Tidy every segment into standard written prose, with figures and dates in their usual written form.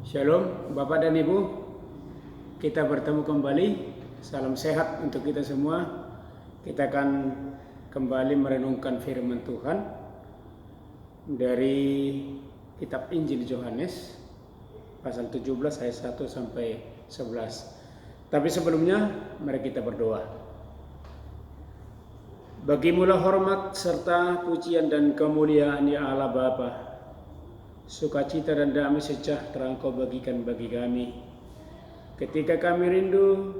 Shalom Bapak dan Ibu, kita bertemu kembali. Salam sehat untuk kita semua. Kita akan kembali merenungkan firman Tuhan dari kitab Injil Yohanes pasal 17 ayat 1 sampai 11. Tapi sebelumnya mari kita berdoa. Bagimulah hormat serta pujian dan kemuliaan ya Allah Bapa. Sukacita dan damai sejahtera Engkau bagikan bagi kami ketika kami rindu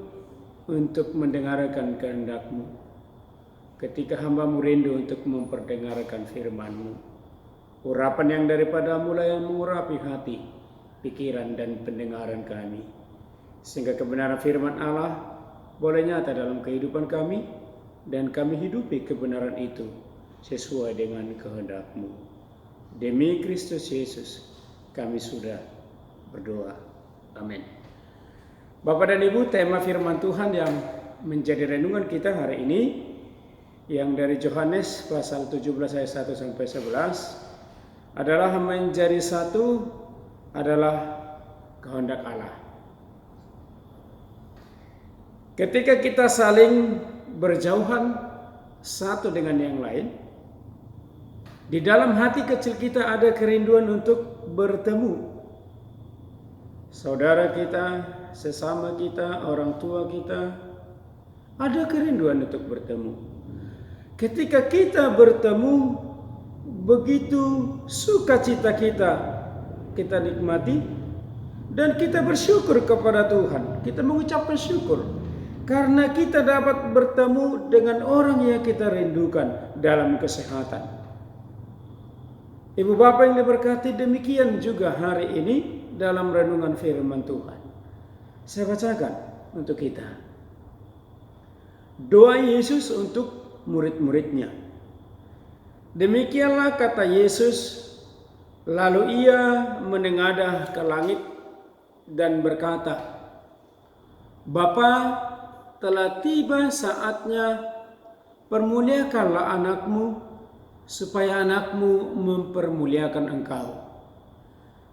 untuk mendengarkan kehendak-Mu, ketika hamba-Mu rindu untuk memperdengarkan firman-Mu. Urapan yang daripada-Mu lah yang mengurapi hati, pikiran dan pendengaran kami, sehingga kebenaran firman Allah boleh nyata dalam kehidupan kami dan kami hidupi kebenaran itu sesuai dengan kehendak-Mu. Demi Kristus Yesus kami sudah berdoa. Amin. Bapak dan Ibu, tema firman Tuhan yang menjadi renungan kita hari ini yang dari Yohanes pasal 17 ayat 1 sampai 11 adalah menjadi satu adalah kehendak Allah. Ketika kita saling berjauhan satu dengan yang lain, di dalam hati kecil kita ada kerinduan untuk bertemu. Saudara kita, sesama kita, orang tua kita, ada kerinduan untuk bertemu. Ketika kita bertemu, begitu sukacita kita nikmati dan kita bersyukur kepada Tuhan. Kita mengucapkan syukur karena kita dapat bertemu dengan orang yang kita rindukan dalam kesehatan. Ibu bapak yang diberkati, demikian juga hari ini dalam renungan firman Tuhan. Saya bacakan untuk kita. Doa Yesus untuk murid-muridnya. Demikianlah kata Yesus, lalu ia menengadah ke langit dan berkata, Bapa, telah tiba saatnya, permuliakanlah anakmu, supaya anakmu mempermuliakan engkau.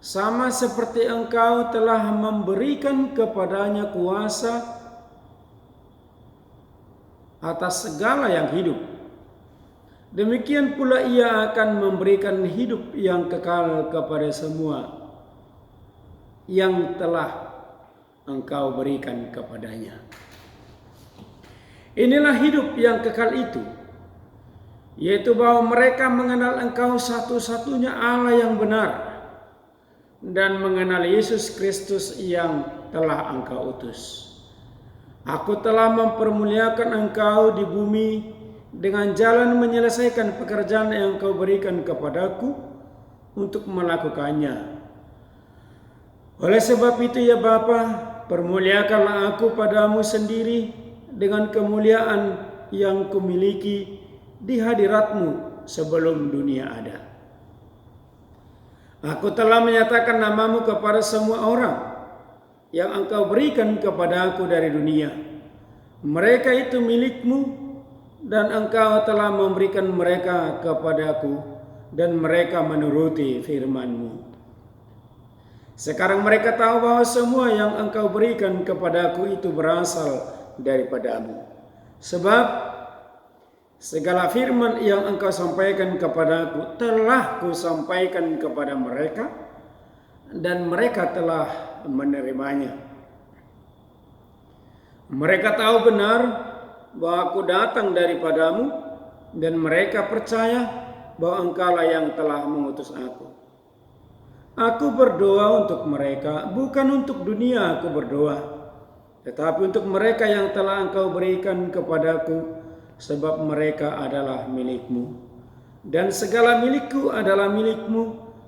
Sama seperti engkau telah memberikan kepadanya kuasa atas segala yang hidup, demikian pula ia akan memberikan hidup yang kekal kepada semua yang telah engkau berikan kepadanya. Inilah hidup yang kekal itu, yaitu bahwa mereka mengenal Engkau satu-satunya Allah yang benar dan mengenal Yesus Kristus yang telah Engkau utus. Aku telah mempermuliakan Engkau di bumi dengan jalan menyelesaikan pekerjaan yang Engkau berikan kepadaku untuk melakukannya. Oleh sebab itu ya Bapa, permuliakanlah aku padamu sendiri dengan kemuliaan yang kumiliki di hadirat-Mu sebelum dunia ada. Aku telah menyatakan nama-Mu kepada semua orang yang Engkau berikan kepada aku dari dunia. Mereka itu milik-Mu dan Engkau telah memberikan mereka kepadaku dan mereka menuruti firman-Mu. Sekarang mereka tahu bahwa semua yang Engkau berikan kepadaku itu berasal daripada-Mu. Sebab segala firman yang Engkau sampaikan kepadaku telah kusampaikan kepada mereka dan mereka telah menerimanya. Mereka tahu benar bahwa aku datang daripadamu dan mereka percaya bahwa Engkaulah yang telah mengutus aku. Aku berdoa untuk mereka, bukan untuk dunia aku berdoa, tetapi untuk mereka yang telah Engkau berikan kepadaku, sebab mereka adalah milik-Mu. Dan segala milikku adalah milik-Mu,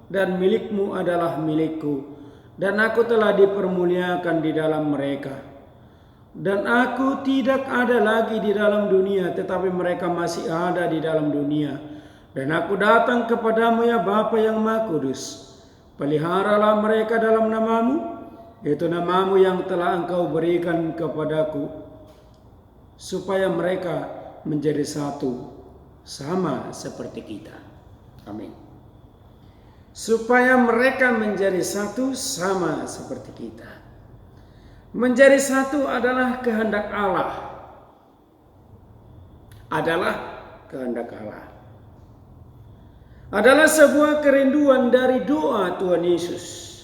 dan milik-Mu adalah milikku. Dan aku telah dipermuliakan di dalam mereka. Dan aku tidak ada lagi di dalam dunia, tetapi mereka masih ada di dalam dunia. Dan aku datang kepadamu ya Bapa yang Maha Kudus. Peliharalah mereka dalam nama-Mu, yaitu nama-Mu yang telah Engkau berikan kepadaku, supaya mereka menjadi satu sama seperti kita. Amin. supaya mereka menjadi satu sama seperti kita. Menjadi satu adalah kehendak Allah. Adalah kehendak Allah. Adalah sebuah kerinduan dari doa Tuhan Yesus.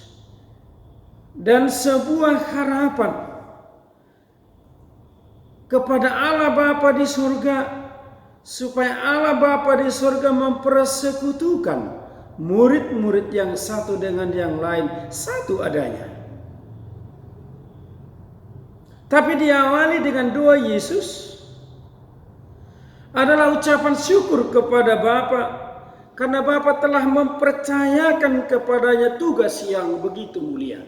Dan sebuah harapan kepada Allah Bapa di surga, supaya Allah Bapa di surga mempersekutukan murid-murid yang satu dengan yang lain, satu adanya. Tapi diawali dengan doa Yesus adalah ucapan syukur kepada Bapa, karena Bapa telah mempercayakan kepadanya tugas yang begitu mulia,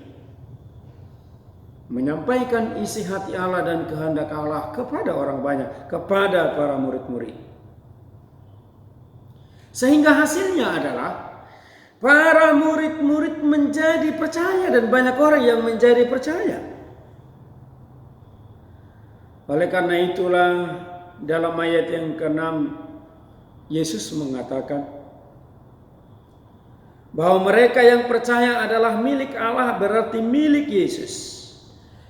menyampaikan isi hati Allah dan kehendak Allah kepada orang banyak, kepada para murid-murid. Sehingga hasilnya adalah para murid-murid menjadi percaya dan banyak orang yang menjadi percaya. Oleh karena itulah dalam ayat yang ke-6 Yesus mengatakan bahwa mereka yang percaya adalah milik Allah, berarti milik Yesus.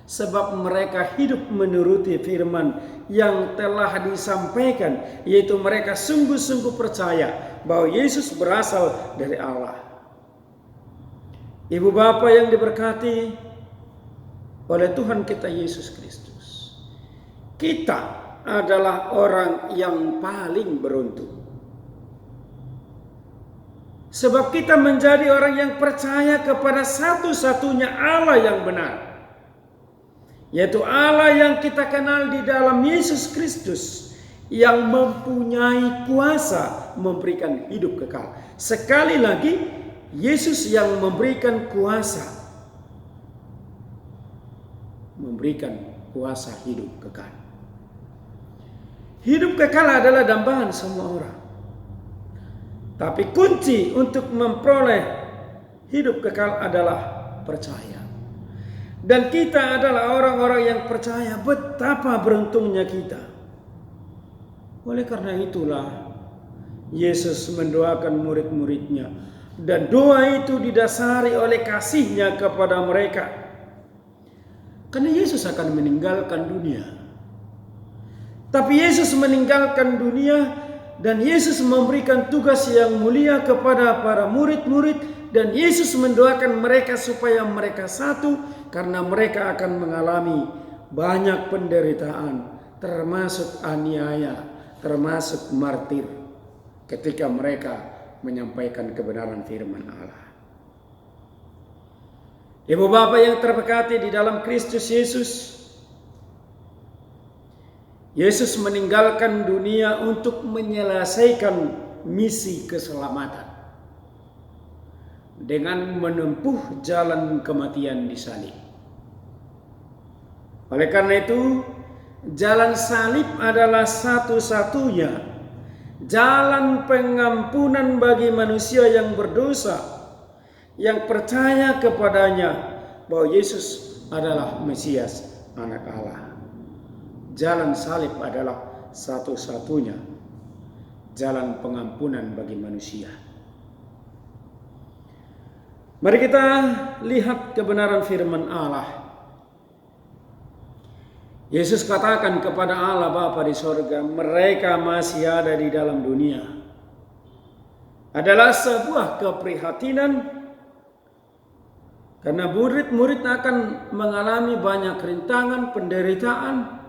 Sebab mereka hidup menuruti firman yang telah disampaikan, yaitu mereka sungguh-sungguh percaya bahwa Yesus berasal dari Allah. Ibu bapa yang diberkati oleh Tuhan kita Yesus Kristus, kita adalah orang yang paling beruntung. Sebab kita menjadi orang yang percaya kepada satu-satunya Allah yang benar, yaitu Allah yang kita kenal di dalam Yesus Kristus, yang mempunyai kuasa memberikan hidup kekal. Sekali lagi, Yesus yang memberikan kuasa hidup kekal. Hidup kekal adalah dambaan semua orang. Tapi kunci untuk memperoleh hidup kekal adalah percaya. Dan kita adalah orang-orang yang percaya. Betapa beruntungnya kita. Oleh karena itulah Yesus mendoakan murid-muridnya, dan doa itu didasari oleh kasihnya kepada mereka. Karena Yesus akan meninggalkan dunia. Tapi Yesus meninggalkan dunia, dan Yesus memberikan tugas yang mulia kepada para murid-murid, dan Yesus mendoakan mereka supaya mereka satu, karena mereka akan mengalami banyak penderitaan, termasuk aniaya, termasuk martir, ketika mereka menyampaikan kebenaran firman Allah. Ibu bapak yang terberkati di dalam Kristus Yesus, Yesus meninggalkan dunia untuk menyelesaikan misi keselamatan dengan menempuh jalan kematian di salib. Oleh karena itu, jalan salib adalah satu-satunya jalan pengampunan bagi manusia yang berdosa, yang percaya kepadanya bahwa Yesus adalah Mesias, Anak Allah. Jalan salib adalah satu-satunya jalan pengampunan bagi manusia. Mari kita lihat kebenaran firman Allah. Yesus katakan kepada Allah Bapa di sorga, mereka masih ada di dalam dunia. Adalah sebuah keprihatinan, karena murid-murid akan mengalami banyak rintangan, penderitaan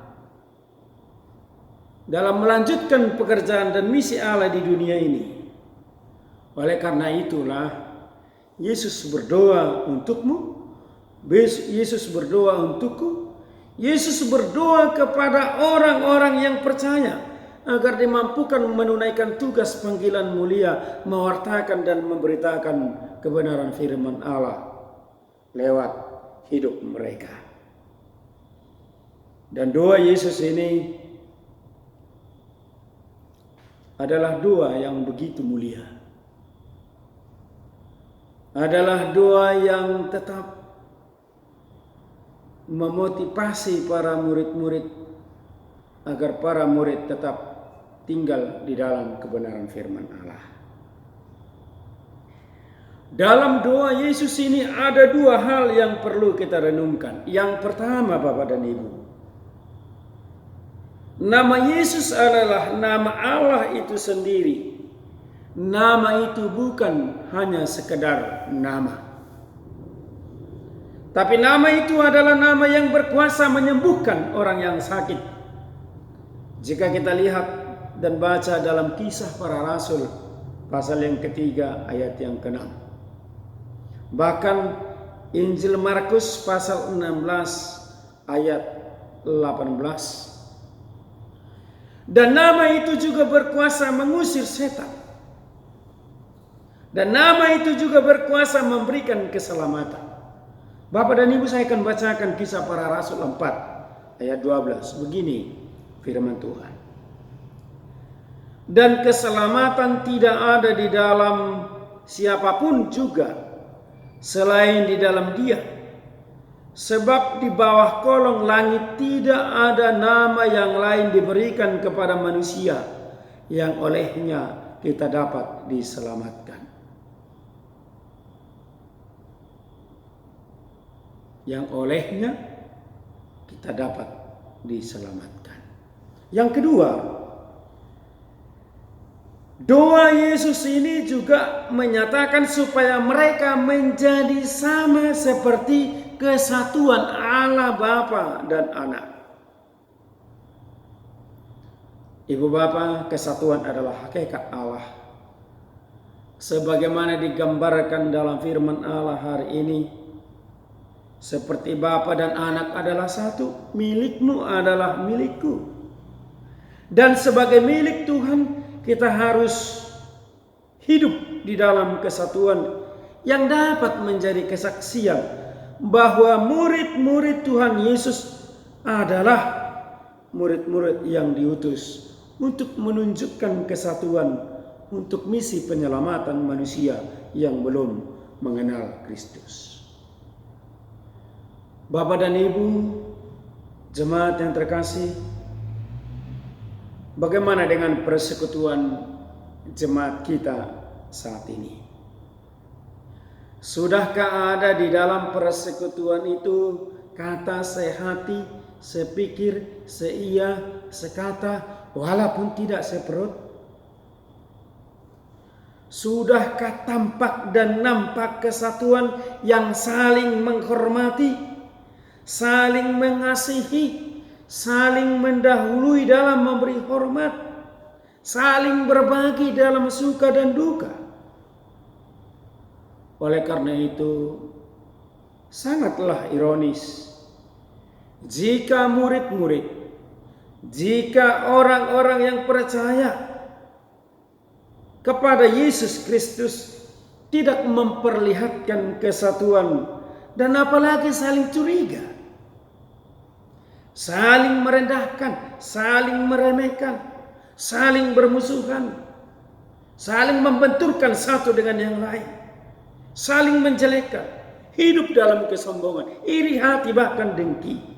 dalam melanjutkan pekerjaan dan misi Allah di dunia ini. Oleh karena itulah Yesus berdoa untukmu, Yesus berdoa untukku, Yesus berdoa kepada orang-orang yang percaya agar dimampukan menunaikan tugas panggilan mulia, mewartakan dan memberitakan kebenaran firman Allah lewat hidup mereka. Dan doa Yesus ini adalah doa yang begitu mulia. Adalah doa yang tetap memotivasi para murid-murid agar para murid tetap tinggal di dalam kebenaran firman Allah. Dalam doa Yesus ini ada dua hal yang perlu kita renungkan. Yang pertama, Bapak dan Ibu, nama Yesus adalah nama Allah itu sendiri. Nama itu bukan hanya sekedar nama, tapi nama itu adalah nama yang berkuasa menyembuhkan orang yang sakit. Jika kita lihat dan baca dalam Kisah Para Rasul pasal yang ketiga ayat yang ke-6. Bahkan Injil Markus pasal 16 ayat 18. Dan nama itu juga berkuasa mengusir setan. Dan nama itu juga berkuasa memberikan keselamatan. Bapak dan Ibu, saya akan bacakan Kisah Para Rasul 4 ayat 12. Begini firman Tuhan. Dan keselamatan tidak ada di dalam siapapun juga selain di dalam Dia. Sebab di bawah kolong langit tidak ada nama yang lain diberikan kepada manusia yang olehnya kita dapat diselamatkan. Yang olehnya kita dapat diselamatkan. Yang kedua, doa Yesus ini juga menyatakan supaya mereka menjadi sama seperti kesatuan Allah Bapa dan Anak. Ibu Bapa, kesatuan adalah hakikat Allah. Sebagaimana digambarkan dalam firman Allah hari ini, seperti Bapa dan Anak adalah satu, milikmu adalah milikku. Dan sebagai milik Tuhan, kita harus hidup di dalam kesatuan yang dapat menjadi kesaksian bahwa murid-murid Tuhan Yesus adalah murid-murid yang diutus untuk menunjukkan kesatuan untuk misi penyelamatan manusia yang belum mengenal Kristus. Bapak dan Ibu, jemaat yang terkasih, bagaimana dengan persekutuan jemaat kita saat ini? Sudahkah ada di dalam persekutuan itu kata sehati, sepikir, seia, sekata, walaupun tidak seperut? Sudahkah tampak dan nampak kesatuan yang saling menghormati, saling mengasihi, saling mendahului dalam memberi hormat, saling berbagi dalam suka dan duka? Oleh karena itu, sangatlah ironis jika murid-murid, jika orang-orang yang percaya kepada Yesus Kristus tidak memperlihatkan kesatuan dan apalagi saling curiga, saling merendahkan, saling meremehkan, saling bermusuhan, saling membenturkan satu dengan yang lain, saling menjelekkan, hidup dalam kesombongan, iri hati, bahkan dengki.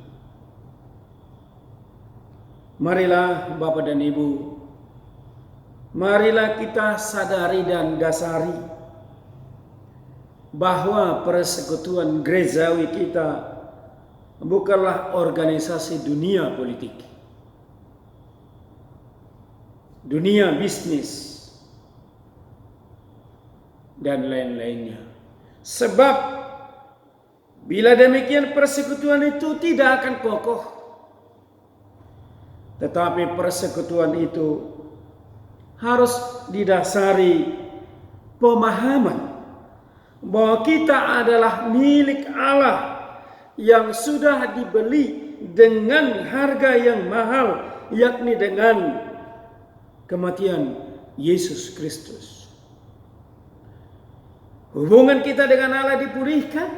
Marilah Bapak dan Ibu, marilah kita sadari dan dasari bahwa persekutuan gerejawi kita bukanlah organisasi dunia politik, dunia bisnis, dan lain-lainnya. Sebab bila demikian persekutuan itu tidak akan kokoh. Tetapi persekutuan itu harus didasari pemahaman bahwa kita adalah milik Allah yang sudah dibeli dengan harga yang mahal, yakni dengan kematian Yesus Kristus. Hubungan kita dengan Allah dipulihkan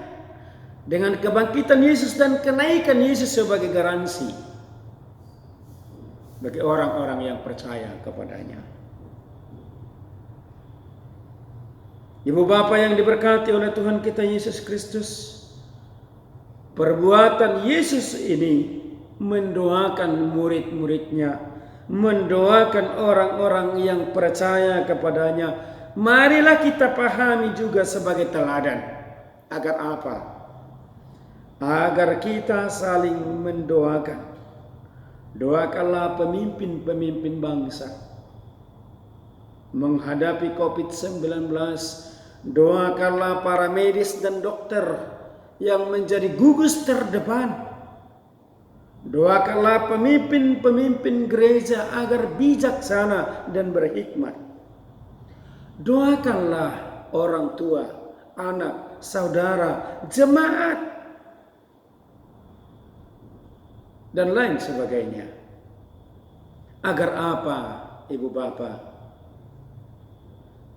dengan kebangkitan Yesus dan kenaikan Yesus sebagai garansi bagi orang-orang yang percaya kepadanya. Ibu Bapa yang diberkati oleh Tuhan kita Yesus Kristus, perbuatan Yesus ini mendoakan murid-muridnya, mendoakan orang-orang yang percaya kepadanya, marilah kita pahami juga sebagai teladan. Agar apa? Agar kita saling mendoakan. Doakanlah pemimpin-pemimpin bangsa menghadapi COVID-19. Doakanlah para medis dan dokter yang menjadi gugus terdepan. Doakanlah pemimpin-pemimpin gereja agar bijaksana dan berhikmat. Doakanlah orang tua, anak, saudara, jemaat, dan lain sebagainya. Agar apa, Ibu Bapak?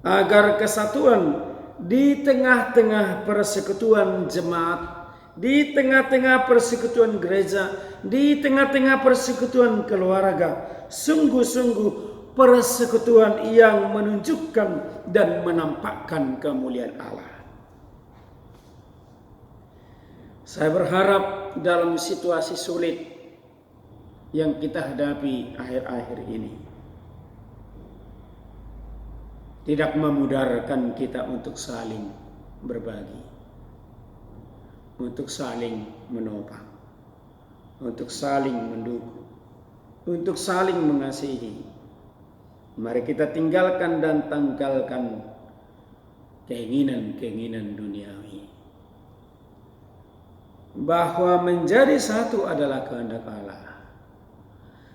Agar kesatuan di tengah-tengah persekutuan jemaat, di tengah-tengah persekutuan gereja, di tengah-tengah persekutuan keluarga, sungguh-sungguh persekutuan yang menunjukkan dan menampakkan kemuliaan Allah. Saya berharap dalam situasi sulit yang kita hadapi akhir-akhir ini tidak memudarkan kita untuk saling berbagi, untuk saling menopang, untuk saling mendukung, untuk saling mengasihi. Mari kita tinggalkan dan tanggalkan keinginan-keinginan duniawi. Bahwa menjadi satu adalah kehendak Allah.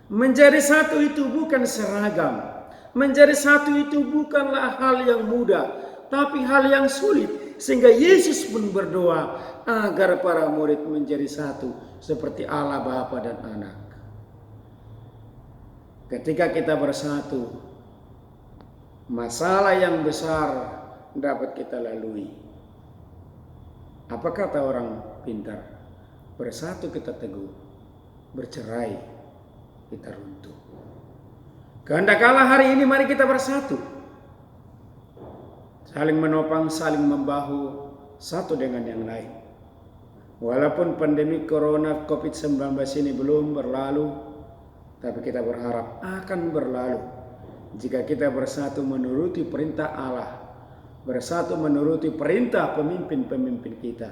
Menjadi satu itu bukan seragam. Menjadi satu itu bukanlah hal yang mudah, tapi hal yang sulit. Sehingga Yesus pun berdoa agar para murid menjadi satu seperti Allah Bapa dan Anak. Ketika kita bersatu, masalah yang besar dapat kita lalui. Apa kata orang pintar? Bersatu kita teguh, bercerai kita runtuh. Kehendak Allah hari ini, mari kita bersatu. Saling menopang, saling membahu satu dengan yang lain. Walaupun pandemi corona COVID-19 ini belum berlalu, tapi kita berharap akan berlalu jika kita bersatu menuruti perintah Allah, bersatu menuruti perintah pemimpin-pemimpin kita,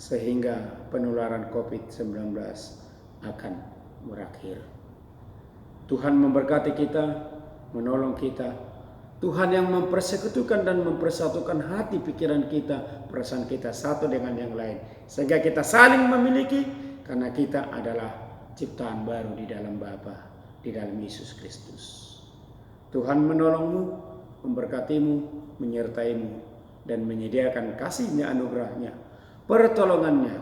sehingga penularan COVID-19 akan berakhir. Tuhan memberkati kita, menolong kita. Tuhan yang mempersekutukan dan mempersatukan hati pikiran kita, perasaan kita satu dengan yang lain. Sehingga kita saling memiliki karena kita adalah ciptaan baru di dalam Bapa, di dalam Yesus Kristus. Tuhan menolongmu, memberkatimu, menyertaimu, dan menyediakan kasih-Nya, anugerah-Nya, pertolongannya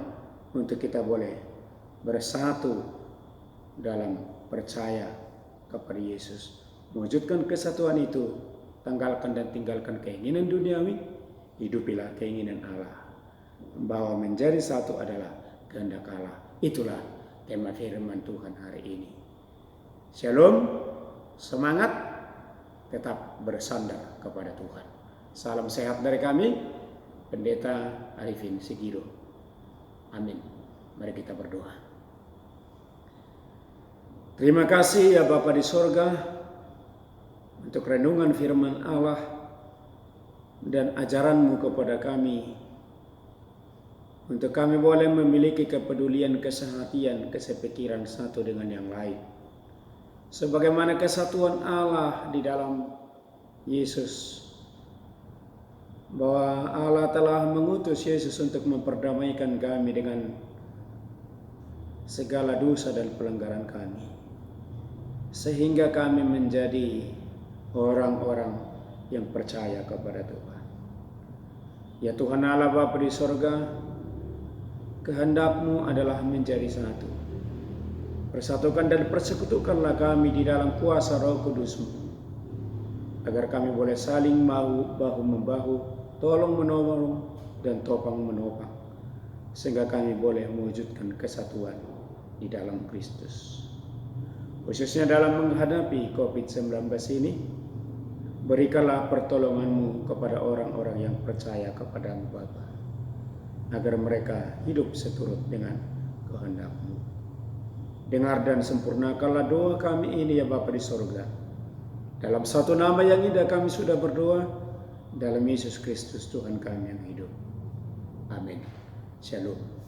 untuk kita boleh bersatu dalam percaya kepada Yesus. Mewujudkan kesatuan itu, tanggalkan dan tinggalkan keinginan duniawi, hidupilah keinginan Allah. Bahwa menjadi satu adalah kehendak Allah. Itulah tema firman Tuhan hari ini. Shalom, semangat, tetap bersandar kepada Tuhan. Salam sehat dari kami, Pendeta Arifin Sigiro. Amin. Mari kita berdoa. Terima kasih ya Bapa di sorga untuk renungan firman Allah dan ajaran-Mu kepada kami, untuk kami boleh memiliki kepedulian, kesehatian, kesepikiran satu dengan yang lain. Sebagaimana kesatuan Allah di dalam Yesus, bahwa Allah telah mengutus Yesus untuk memperdamaikan kami dengan segala dosa dan pelanggaran kami, sehingga kami menjadi orang-orang yang percaya kepada Tuhan. Ya Tuhan Allah Bapa di sorga, kehendak-Mu adalah menjadi satu. Persatukan dan persekutukanlah kami di dalam kuasa Roh Kudus-Mu, agar kami boleh saling bahu-membahu, tolong menolong dan topang menopang, sehingga kami boleh mewujudkan kesatuan di dalam Kristus. Khususnya dalam menghadapi COVID-19 ini, berikanlah pertolongan-Mu kepada orang-orang yang percaya kepada-Mu Bapa, agar mereka hidup seturut dengan kehendak-Mu. Dengar dan sempurnakanlah doa kami ini ya Bapa di sorga. Dalam satu nama yang indah kami sudah berdoa, dalam Yesus Kristus Tuhan kami yang hidup. Amin. Shalom.